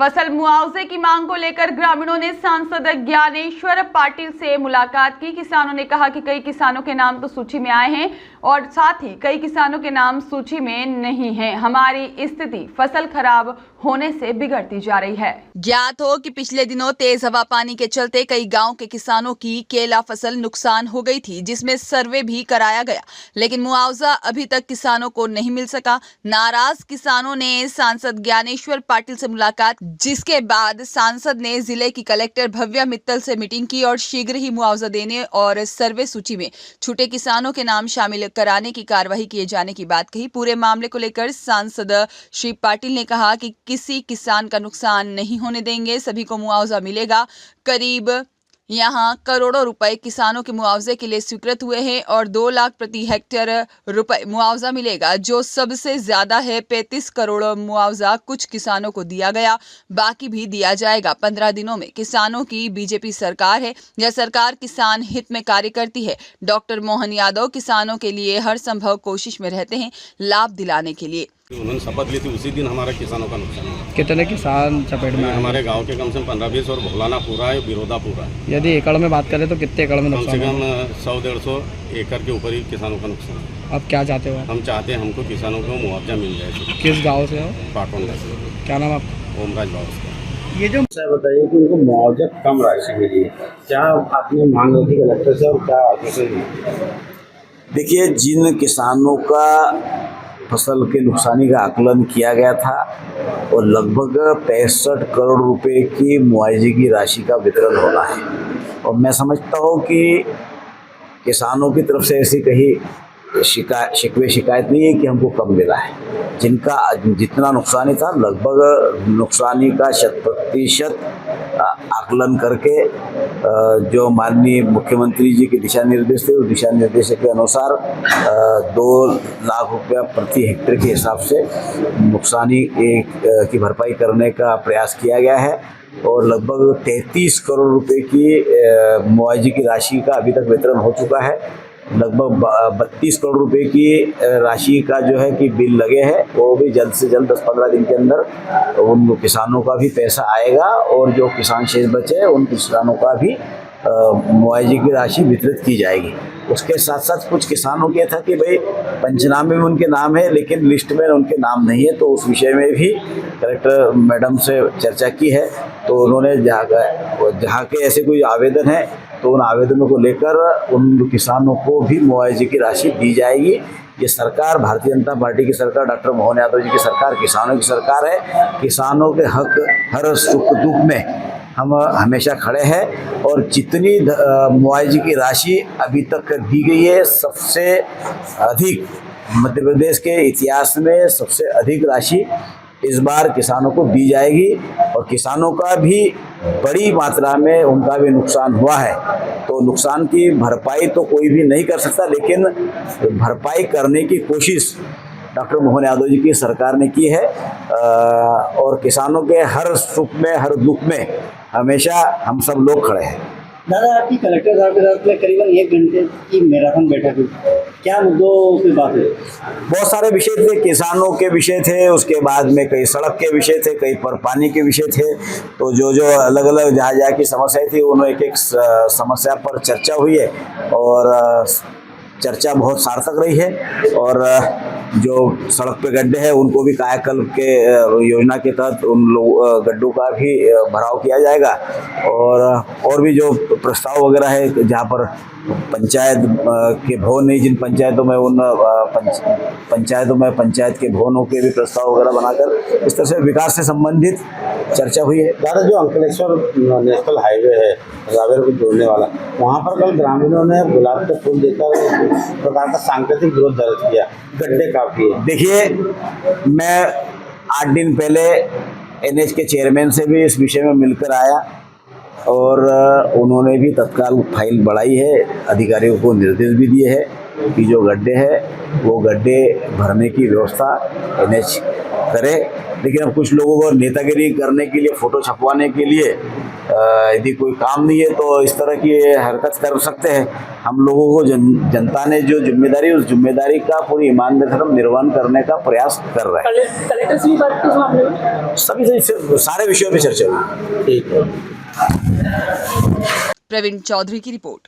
फसल मुआवजे की मांग को लेकर ग्रामीणों ने सांसद ज्ञानेश्वर पाटिल से मुलाकात की। किसानों ने कहा कि कई किसानों के नाम तो सूची में आए हैं और साथ ही कई किसानों के नाम सूची में नहीं हैं। हमारी स्थिति फसल खराब होने से बिगड़ती जा रही है। ज्ञात हो कि पिछले दिनों तेज हवा पानी के चलते कई गांव के किसानों की केला फसल नुकसान हो गई थी, जिसमें सर्वे भी कराया गया, लेकिन मुआवजा अभी तक किसानों को नहीं मिल सका। नाराज किसानों ने सांसद ज्ञानेश्वर पाटिल से मुलाकात, जिसके बाद सांसद ने जिले की कलेक्टर भव्या मित्तल से मीटिंग की और शीघ्र ही मुआवजा देने और सर्वे सूची में छूटे किसानों के नाम शामिल कराने की कार्रवाई किए जाने की बात कही। पूरे मामले को लेकर सांसद श्री पाटिल ने कहा कि किसी किसान का नुकसान नहीं होने देंगे, सभी को मुआवजा मिलेगा। करीब यहाँ करोड़ों रुपए किसानों के मुआवजे के लिए स्वीकृत हुए हैं और 2 लाख प्रति हेक्टेयर रुपए मुआवजा मिलेगा, जो सबसे ज्यादा है। 35 करोड़ मुआवजा कुछ किसानों को दिया गया, बाकी भी दिया जाएगा। 15 दिनों में किसानों की बीजेपी सरकार है। यह सरकार किसान हित में कार्य करती है। डॉक्टर मोहन यादव किसानों के लिए हर संभव कोशिश में रहते हैं लाभ दिलाने के लिए। उन्होंने शपथ ली थी, उसी दिन हमारा किसानों का नुकसान हुआ। कितने किसान चपेट में? हमारे गांव के कम से कम 15-20 और भोलाना पूरा है, बिरोधा पूरा है। यदि एकड़ में बात करें तो कितने एकड़ में कम नुकसान से है? कम 100-150 एकड़ के ऊपर ही किसानों का नुकसान है। अब क्या चाहते हो? हम चाहते हैं हमको किसानों को मुआवजा मिल जाए। किस गाँव से हो? पाटोंडा से। क्या नाम आपका? ओमराज बाबू। ये जो बताइए कि उनको मुआवजा कम राशि मिली है, क्या आपने मांग रखी कलेक्टर से और क्या कैसे? देखिए, जिन किसानों का फसल के नुकसानी का आकलन किया गया था और लगभग 65 करोड़ रुपए की मुआवजे की राशि का वितरण होना है, और मैं समझता हूँ कि किसानों की तरफ से ऐसी कहीं शिकायत नहीं है कि हमको कम मिला है। जिनका जितना नुकसानी था, लगभग नुकसानी का 100% आकलन करके जो माननीय मुख्यमंत्री जी के दिशा निर्देश थे, उस दिशा निर्देश के अनुसार 2 लाख रुपया प्रति हेक्टेयर के हिसाब से नुकसानी की भरपाई करने का प्रयास किया गया है और लगभग 33 करोड़ रुपए की मुआवजे की राशि का अभी तक वितरण हो चुका है। लगभग 32 करोड़ रुपए की राशि का जो है कि बिल लगे हैं, वो भी जल्द से जल्द 10-15 दिन के अंदर उन किसानों का भी पैसा आएगा और जो किसान शेष बचे हैं उन किसानों का भी मुआवजे की राशि वितरित की जाएगी। उसके साथ साथ कुछ किसानों के था कि भाई पंचनामे में उनके नाम है लेकिन लिस्ट में उनके नाम नहीं है, तो उस विषय में भी कलेक्टर मैडम से चर्चा की है। तो उन्होंने जहाँ के ऐसे कोई आवेदन है तो उन आवेदनों को लेकर उन किसानों को भी मुआवजे की राशि दी जाएगी। ये सरकार, भारतीय जनता पार्टी की सरकार, डॉक्टर मोहन यादव जी की सरकार किसानों की सरकार है। किसानों के हक हर सुख दुख में हम हमेशा खड़े हैं और जितनी मुआवजे की राशि अभी तक दी गई है, सबसे अधिक मध्य प्रदेश के इतिहास में सबसे अधिक राशि इस बार किसानों को दी जाएगी। और किसानों का भी बड़ी मात्रा में उनका भी नुकसान हुआ है, तो नुकसान की भरपाई तो कोई भी नहीं कर सकता, लेकिन भरपाई करने की कोशिश डॉक्टर मोहन यादव जी की सरकार ने की है और किसानों के हर सुख में हर दुख में हमेशा हम सब लोग खड़े हैं। दादा, आपकी कलेक्टर साहब के साथ में करीबन 1 घंटे की मैराथन बैठक हुई, क्या मुद्दों की बात है? बहुत सारे विषय थे, किसानों के विषय थे, उसके बाद में कई सड़क के विषय थे, कई पर पानी के विषय थे। तो जो अलग अलग जहाँ की समस्याएं थी, उन्होंने एक समस्या पर चर्चा हुई है और चर्चा बहुत सार्थक रही है। और जो सड़क पे गड्ढे हैं उनको भी कायाकल्प के योजना के तहत उन गड्ढों का भी भराव किया जाएगा और भी जो प्रस्ताव वगैरह है, जहाँ पर पंचायत के भवन नहीं, जिन पंचायतों में उन पंचायतों में पंचायत के भवनों के भी प्रस्ताव वगैरह बनाकर इस तरह से विकास से संबंधित चर्चा हुई है। दादा, जो अंकलेश्वर नेशनल हाईवे है रावेर को जोड़ने वाला, वहाँ पर कल ग्रामीणों ने गुलाब के फूल देकर प्रकार का सांकेतिक विरोध दर्ज किया, गड्ढे काफी है। देखिए, मैं 8 दिन पहले NH के चेयरमैन से भी इस विषय में मिलकर आया और उन्होंने भी तत्काल फाइल बढ़ाई है, अधिकारियों को निर्देश भी दिए हैं कि जो गड्ढे हैं वो गड्ढे भरने की व्यवस्था NH करे लेकिन अब कुछ लोगों को नेतागिरी करने के लिए, फोटो छपवाने के लिए यदि कोई काम नहीं है तो इस तरह की हरकत कर सकते हैं। हम लोगों को जनता ने जो जिम्मेदारी, उस जिम्मेदारी का पूरी ईमानदारी से हम निर्वहन करने का प्रयास कर रहे हैं। कलेक्टर से भी बात की इस मामले में? सभी सारे विषयों पर चर्चा हुई। ठीक है। प्रवीण चौधरी की रिपोर्ट।